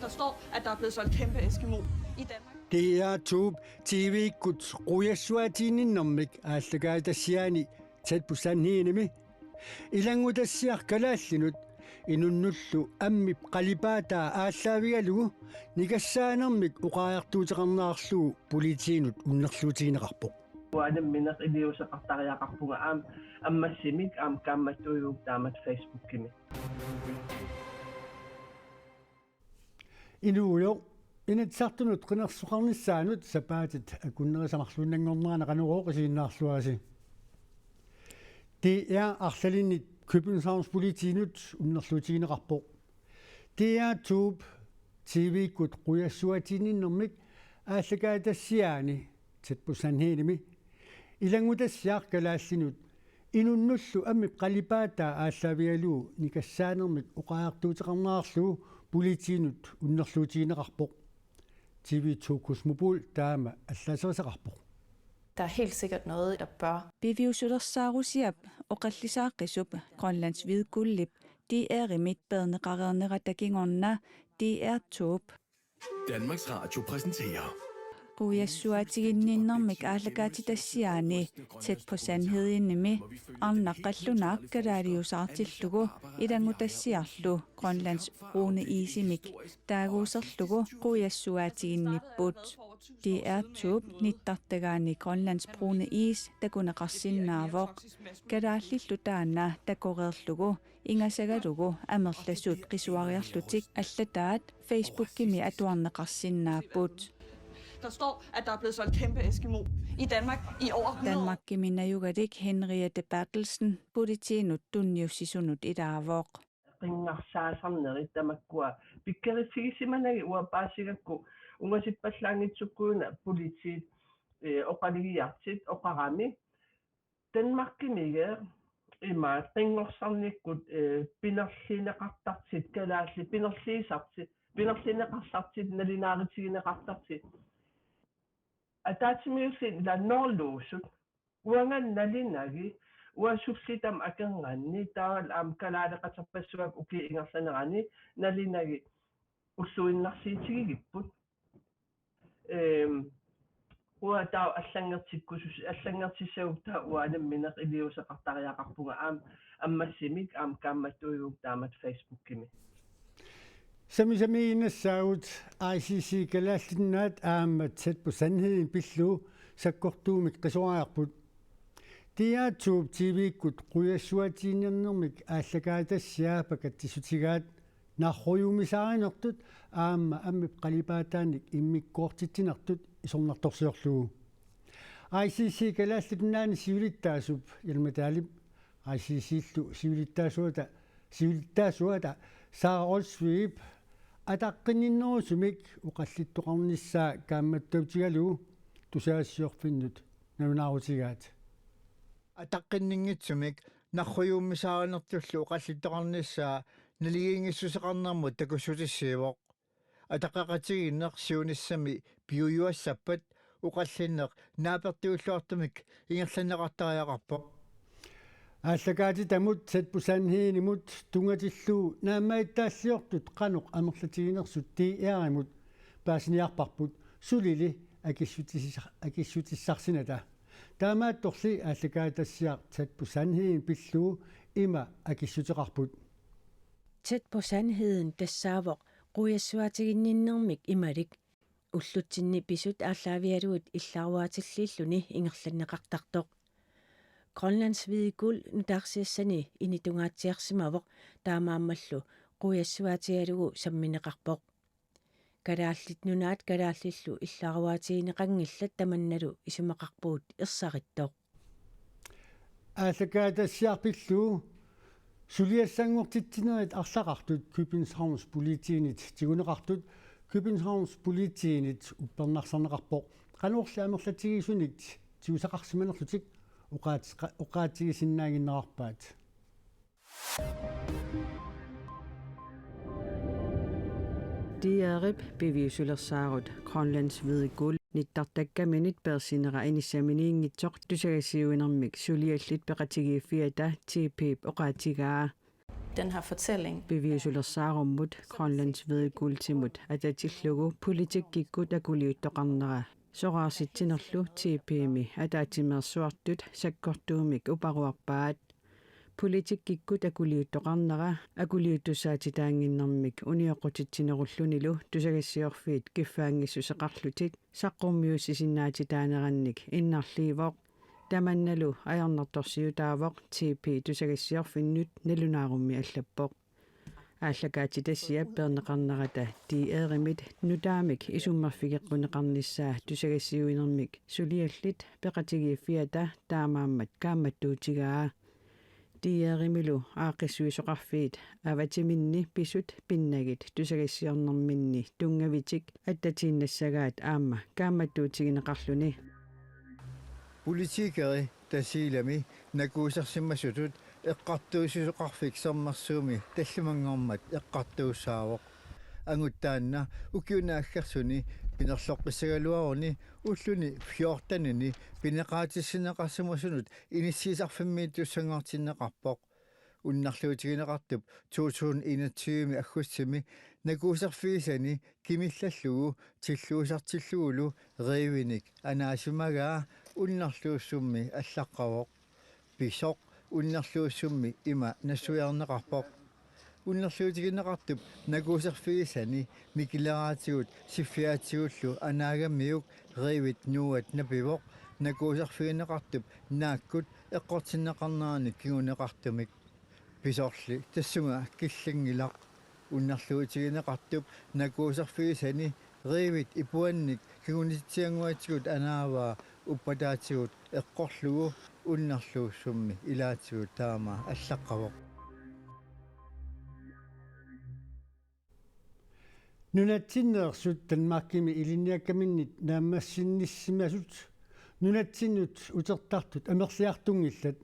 Der står, at der er blevet solgt kæmpe Eskimo i Danmark. Det er tub TV Guds Rujasuatini Nomik Allagaitasiani tæt på sandheden. Ilangudasiar kalallinut inunnullu ammip qalipata aallavigalugu nikassaanermik uqaayartuuteqarnaarlugu politiinut unnerluutiineqarpoq. وأنا من اللي وسقط يا قبوا أما سميك أم كم تويو دامت فيسبوك كمي. Inuulo inatsartunut qinersuqarnissaanut sapaatit akunnerisamaxlunnanngornaana qanuqooqisiinnaarluasi. Det er arsalinit Københavns politiinut unnerluutiineqarpoq. Det er tub TV Gud Rujasuatininnermik aallagaatassiaani tæt på sandheden. Ilangutassiar kalaallinut inunnullu ammip qalipata aallavialugu nikassaanermik uqaayartuuteqarnaarlugu politiinut unnerluutiineqarpoq. TV2 Kosmopol taama allaserisaqarpoq. Der er helt sikkert noget, der bør. Biviusulersaarusиап оқаллисааққисуп Grønlands hvidguldlip DR midtbadeneqareerneratagingorna DR Top Danmarks Radio præsenterer Rujasuatiginninnermik aallagaatitassiaani tæt på sandhedinimi arnaqqallunaaqkalaariusartillugu ilangutassiarlu Grønlands brune isimik taaguuserlugu rujasuatiginnipput DR Top nittartagaani Grønlands brune is takuneqarsinnaavoq kalaallillu taanna takoreerlugu ingasagalugu amerlasut qisuariarlutik allataat Facebook-kimi atuarneqarsinnaaput. Der står, at der er blevet solgt kæmpe Eskimo i Danmark i over 100 år. Danmark-kiminajugatik Henriette Bertelsen politiinut tunniussisunut idaavoq. qingarsaasaarnerit tamakkua pikkeritigisimanaги uapaasigaku ungasippallaangitsukkuuna politiit oqaligiartit oqarami Danmarkimiger ima qingorsarnikkut pinerlineqartartit kalaalli pinerlineqarsartit nalinaaritigineqartartit атаатимиусин ланноорлуусут уанган налиннаги уасуллитам акернганни таал аам калаалеқатарпассуак уки ингерланерани налиннаги уллуиннарсиитигигиппут уатаа аллангертиккусус аллангертиссагуп уанам минеқ илиусеқартариақарпунга аам аммассимик аам каамматтуйук таамат фейсбуккими Samiinassaagut ICC kalaallinnaat aammat tæt på sandheden pillu sakkortuumik qisuariarput. Det er tub TV Gud Rujasuatininnermik aallagaatassiaapakattissutigaat narruyumisaarinnertut aamma ammip qalipaataanik immikkuortittinertut isornartorsiorlugu. ICC kalaallinnaani siulittaasup ilmataalip ICC-llu siulittaasuata Sara Olsvip атаққиннерусумик уқаллиттоқарниссаа каамматтаутигалу тусаассиорфиннут нунаарутигаат атаққиннингитсумик нарруйууммисааринертуллу уқаллиттоқарниссаа налигингиссусеқарнармут такуссутиссиивоқ атаққақатигиннеқ сиуниссами пиуюассаппат уқаллиннеқ наапертиуллуартумик ингерланеқартариақарпоқ ааллагаати тамут тæt på sandheden tungatilluu naamaittaassiortut qanuq amerlatигинерсут DR-имут паасиниарпарпут сулили акиссутиссарсината таамаатторли ааллагаатассиар tæt på sandheden pilluu има акиссутеқарпут tæt på sandheden тассаавоқ Rujasuatiginninnermik ималик уллутсинни писут ааллаавиалуут иллааруаатиллииллуни ингерланеқартартоқ Grønlands hvide guld nutarsiassani initungaatiarsimavoq taamaammallu Rujasuatialugu sammineqarpoq kalaallit nunaat kalaallillu illaaruaatigineqangillat tamannalu isumaqarpuut irsarittoq ааллагаатассиарпиллуу сулиассангортитсинерит арлақартут Københavns politiinit тигунеқартут Københavns politiinit уппернарсарнеқарпоқ qanuorli амерлатигисуник тиусақарсиманерлутик uqaatigisinnaagиннерарпаат DRIP beviusulersaarut Grønlands hvide guld nittartakkaminit persinera inissaminiingitsoq tusagasiuinermik suliallit peqatigiiffiata tiipiip oqaatigaa den her fortælling. Bivisulersaarumut Grønlands vedgultimut atatillugu politikkikku akuliuttoqarnera soraasittinerlu TPMi ataatimersuartut sakkortuumik uparuarpaat politikkikku akuliuttoqarnera akuliuttussaatitaanginnermik unioqutittinerullunilu tusagassiorfiit kiffaangissuseqarlutik saqqummiussisinnaatitaanerannik innarliivoq tamannalu ajarnertorsiutaavoq TP tusagassiorfinnut nalunaarummi allappoq ааллакаатитассиа пернеқарнерата тиееримит нутаамик исуммарфигеққунеқарнissaа тусагассиуинермик сулиаллит пеқатигииффиата таамааммат кааматтуутигаа тиееримилу ааққиссуисоқарфиит аватиминни писут пиннагит тусагассиорнэрминни тунгавитик аттатииннассагаат аама кааматтуутигинеқарлуни политикери тасиилами накуусарсиммасутут эққартуусусоқарфик сэрмарсууми таллумангормат эққартууссаавоқ ангуттаанна укиунааггерсуни пинерлоққиссагалуаруни уллуни фьортанини пинеқаатиссинеқарсимасунут иниссиисарфиммиит туссангартиннеқарпоқ уннарлуутигинеқартуп 2021 аггуссими накуусарфигисани кимиллаллугу тиллуусартиллугулу риивиник анаасумагаа уннарлууссумми аллаққавоқ писоқ уннерлууссумми има нассуярнеқарпоқ уннерлуутигинеқартуп накуусерфигисани микилераатигут сиффиаатигуллу анаагаммиук риивит нуат напивоқ накуусерфигинеқартуп нааккут эққортиннеқарнааник кигунеқартумик писорли тассунга киллангилақ уннерлуутигинеқартуп накуусерфигисани риивит ипуанник кигунитсиангуатигут анааваа уппатаатигут эққорлугу уннарлууссумми илаатигут таама аллаққавоқ нунатсиннеерсут танмааккими илинниаккаминнит нааммассинниссимасут нунатсиннут утертартут амерсиартунгиллат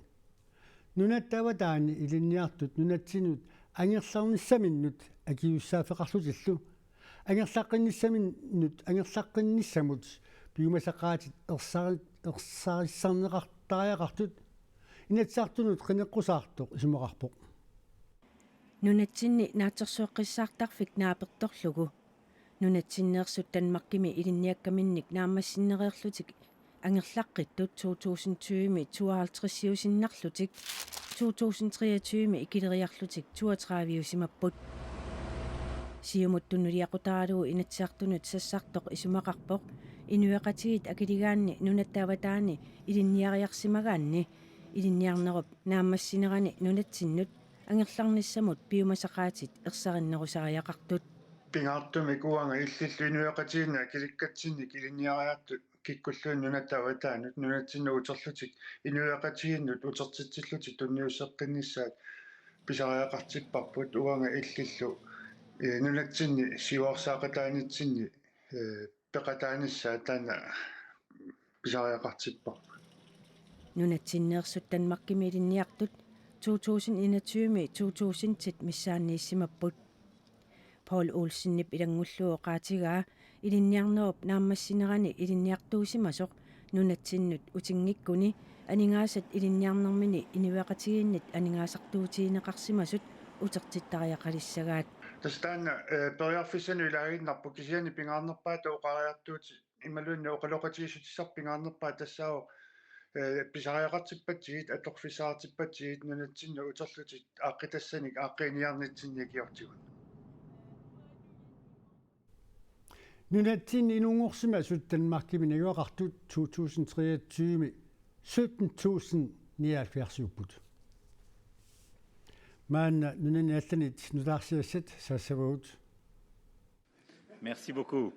нунаттаватаани илинниартут нунатсинут ангерларниссаминнут акиуссаафеқарлутиллу ангерлаққинниссаминнут ангерлаққинниссамут пиумасақаатит ерсаариссарнеқартариақартут инатсаартунут қинеққусаартоқ исумоқарпоқ нунатсинни наатерсуэққиссаартарфик нааперторлугу нунатсиннеерсут танмаккими илинниаккаминник наамассиннериерлутик ангерлаққиттут 2020ми 52-сиусиннарлутик 2023ми икилериарлутик 32-симаппут сиумуттуннулиақутааралу инатсаартунут сассартоқ исумақарпоқ инуэқатигит акилигаанни нунаттааватаани илинниариарсимагаанни илинниарнеруп наамассинерани нунатсиннут ангерларниссамут пиумасақаатит ерсариннерусариақартут пингаартумик уанга иллиллу инуэқатигинна киликкатсинник илинниариартут киккуллуун нунаттааватаанут нунатсинну утерлутик инуэқатигиннут утертитсиллутик тунниуссеққиннissaат писариақартиппарпут уанга иллиллу нунатсинни сиуарсаақатаанитсинни пеқатааниссаа таана писариақартиппарпут нунатсиннеерсут танмаккими илинниартут 2021ми 2010 миссаанииссимаппут Paul Olsenнип илангуллуоқаатигаа илинниарнеруп нааммассинерани илинниартуусимасоқ нунатсиннут утингиккуни анингаасат илинниарнэрмини инуақатигиннит анингаасартуутиинеқарсимасут утертиттариақалиссагаат тастаана периарфиссану илагиннарпу кисиани пингаарнерпаата оқариартуути ималуинна оқалоқатигиссутиссар пингаарнерпаа тассао писариақартиппатсигит аторфисаартиппатсигит нунатсинну утерлутит ааққитассаник ааққиниарнитсинниакиортигут нунатсин инунгорсимасут танмаркиминагуақартут 2023ми 17079 маанна нунаниалланит нутаарсиассат саассавагут. Merci beaucoup.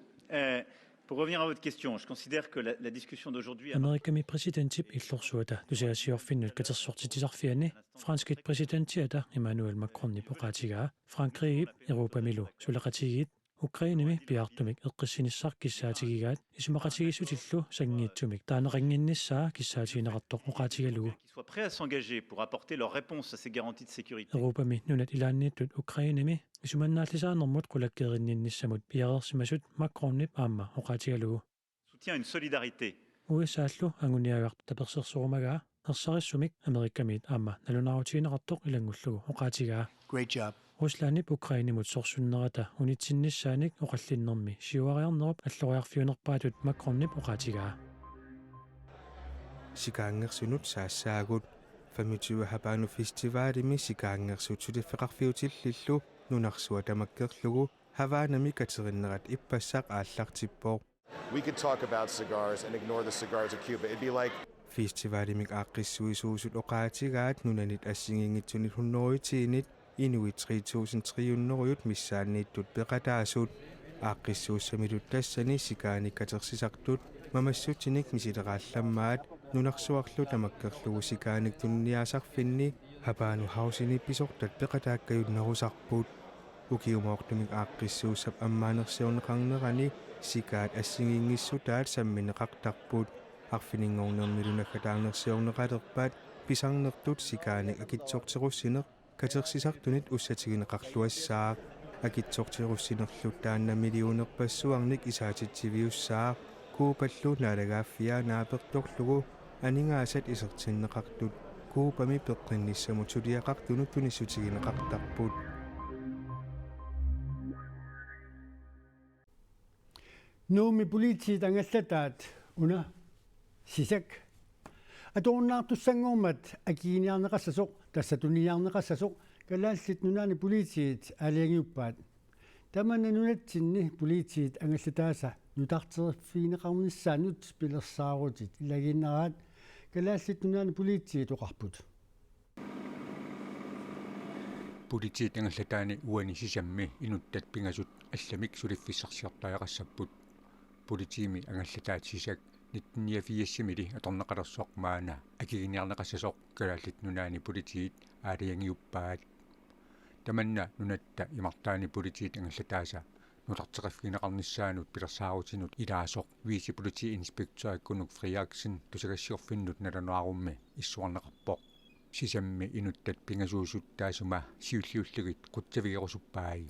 Pour revenir à votre question, je considère que la discussion d'aujourd'hui... Amerikami presidentip illorsuata tusiassiorfinnut katersortitisarfiani franskit presidentiata Emmanuel Macron nipoqaatigaa Frankrig Europamilu sulaqatigit Ukrainami piartumik eqqissinissar kissaatigigaat isumaqatigissutillu sangiitsumik taaneqanginnissaa kissaatigineqartoq oqaatigalugu qui soient prêts à s'engager pour apporter leur réponse à ces garanties de sécurité. Europami nunat ilaanniittut Ukrainami isumannaallisaanermut qulakkerinninnissamut piareersimasut Macronnip aamma oqaatigalugu Soutient une solidarité. Uissaallu anguniagartu tapersersurumagaa нерсарissumik Amerikamiit aama nalunarutiineqartoq ilangullugu oqaatigaa. Great job. Ruslaanip Ukrainimut sorsunnerata unitsinnisaanik oqallinnermi siuariarnerup alloriarfiunerpaatut Macronip oqaatigaa. Sikaangersunut saassaagut 25 hapaanu festivaalimi sikaangersut suliffeqarfiutillillu nunarsuwa tamakkerlugu havaanami katerinnеrat ippassaq aallartippoq. We could talk about cigars and ignore the cigars of Cuba. It'd be like Festivaalimik aaqqissuisuusut oqaatigaat nunanit assingingitsunit hunnoruitiinit Inuit 3300 missaanniittut peqataasut aaqqissuussamilut tassani sikaanik katersisartut mamassutinik misileqaallammaat nunarsuarlu tamakkerlugu sikaanik tunniaasarfinni hapaanu hausinippisortat peqataakkayunnerusarput ukiumoortumik aaqqissuussap ammaanersiorneqarnerani sikaat assingingissutaat sammineqartarput arfininngornermilunakkataarnersiorneqalerpaat pisarnertut sikaanik akitsorterussineq katersisartunit ussatigineqarluassaaq akitsorterussinerlut taanna miliunerpassuarnik isaatitsiviussaaq kuupallu naalagaaffiaa naapertorlugu aningaasat isertinneqartut kuupami peqqinnissamut suliaqartunut tunissutigineqartarput. Nuumi poliitiit angallataat una sisak atuunnaartussanguummat akiiniarneqassasoq tassatuniarneqassasoq kalaallit nunaani poliitiit aaliangiuppaat tamanna nunatsinni poliitiit angallataasa nutarteriffiineqarnissaanut pilersaarutit ilaginneraat kalaallit nunaani poliitiit oqarput poliitiit angallataani uani sisammi inuttat pingasut allamik suliffissarsiortaajaqqassapпут politiimi angallataat sisak 1984 atorneqalersoq maana akiginiarneqassasoq kalaallit nunaani politiit aaliangiuppaat tamanna nunatta imartaani politiit angallataasa nutarteqaffineqarnissaanut pilersaarutinut ilaasoq viisi politi inspektorakkunuk friaksen tusagassiorfinnut nalanuarummi issuarneqarpoq sisammi inuttat pingasuusuttaasuma siulliullugit quttavigerusuppaai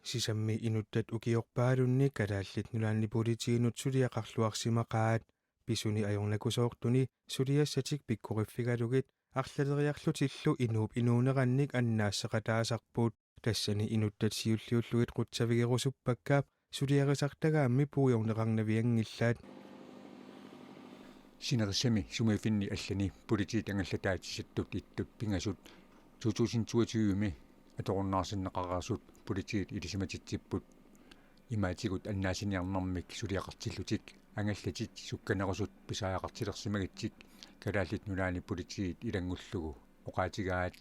sisammi inuttat ukiorpaalunni kalaallit nulaanni politiinut suliaqarluarsimaqaat pisuni ajornakusoortuni suliassatik pikkorifigalugit arlaleriarlutillu inuup inuunerannik annaasseqataasarpuut tassani inuttat siulliullugit quttavigerusuppakkaap suliarisartagaammi puujorneqarnaviangillaat sinerissami sumifinni allani politiit angallataatissаттут иттут пингасут 2022ми аторуннаарсиннеқараасут политиит илисиматитсиппут имаатигут аннаасиниарнэрмик сулиақартиллутик ангаллатит сукканерусут писаақартилерсимагитсик калааллит нулаани политиит илангуллугу оқаатигаат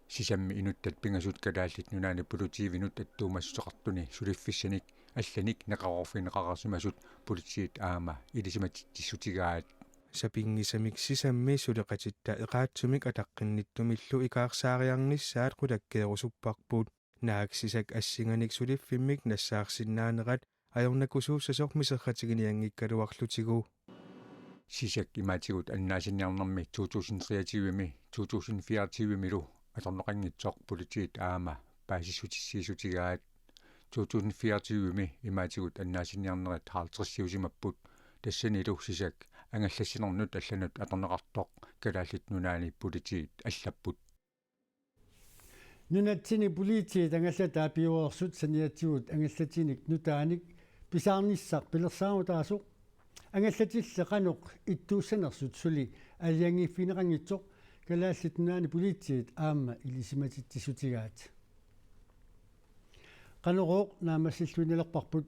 сисамми инуттат пингасут калааллит нулаани политиивинут аттуумассутеқартуни сулиффиссаник алланик неқарорфинеқарасимасут политиит аама илисиматиттиссутигаат сапингисамик сисамми сулеқатитта эқаатсумик атаққинниттумиллу икаарсаариарнissaат қулаккеерусуппарпут нааксисак ассинганик сулиффиммик нассаарсиннаанерат ajornakusuussasor miserratигиниангиккалуарлутигу сисак имаатигут аннаасинниарнэрми 2023ми 2024милу аторнеқангитсоқ политиит аама паасиссутиссиисутигаат 2024ми имаатигут аннаасинниарнерат хаалтриссиусимаппут тассанилу сисак ангаллассинернут алланут аторнеқартоқ калааллит нунаани политиит аллаппут нунатсини политиит ангаллатаа пиуерсут саниатсигут ангаллатиник нутааник писаарниссақ пилерсаагутаасоқ ангаллатиллеқанеқ иттууссанерсут сули алиангиффинеқангитсоқ калааллит нунаани политиит аама илисиматиттисутигаат канероқ наамассиллуинилерпарпут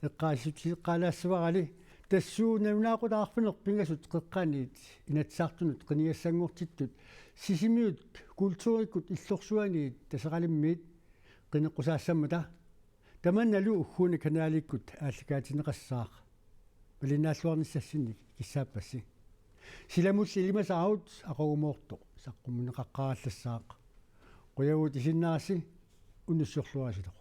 эққаасутиққалаассаварали тассуунаунаақутаарфинер пингасут қеққаниит инатсаартунут қиниассангортиттут сисимиут культуриккут иллорсуаниит тасеқалиммиит қинеққусаассаммата таманналу уггууни канааликкут аалликаатинеқассаақ малинааллуарниссассинник киссааппасси силамус илимасааут ақогумоорто саққумунеқаққараллассаақ қуягут исиннааси унуссорлуасилеқу